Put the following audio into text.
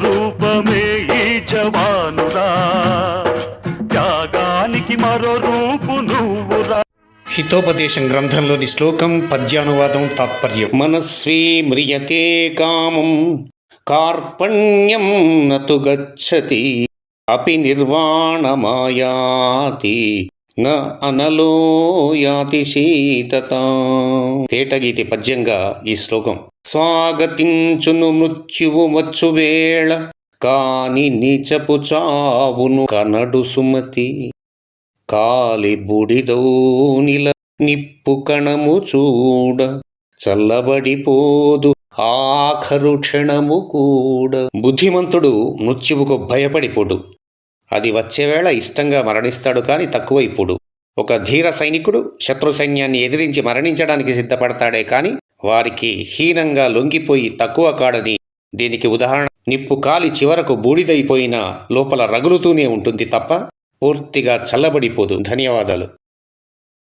రూపమే ఈ జవానురా, త్యాగానికి మరో రూపు నువ్వురా. హితోపదేశం గ్రంథంలోని శ్లోకం పద్యానువాదం తాత్పర్యం. మనస్వీ మ్రియతే కామం కార్పణ్యం నతు గచ్చతి అపి నిర్వాణమాయాతి న అనలో యాతి శీతతాం. తేటగీతి పద్యంగా ఈ శ్లోకం. స్వాగతించును మృత్యువు వచ్చువేళ కాని నీచపు చావును కనడు సుమతి, కాలి బుడిదౌనిల నిప్పు కణము చూడ చల్లబడిపోదు ఆఖరు క్షణము కూడా. బుద్ధిమంతుడు మృత్యువుకు భయపడిపోడు, అది వచ్చేవేళ ఇష్టంగా మరణిస్తాడు కానీ తక్కువైపోడు. ఒక ధీర సైనికుడు శత్రు సైన్యాన్ని ఎదిరించి మరణించడానికి సిద్ధపడతాడే కానీ వారికి హీనంగా లొంగిపోయి తక్కువ కాడని దీనికి ఉదాహరణ. నిప్పు కాలి చివరకు బూడిదైపోయినా లోపల రగులుతూనే ఉంటుంది తప్ప పూర్తిగా చల్లబడిపోదు. ధన్యవాదాలు.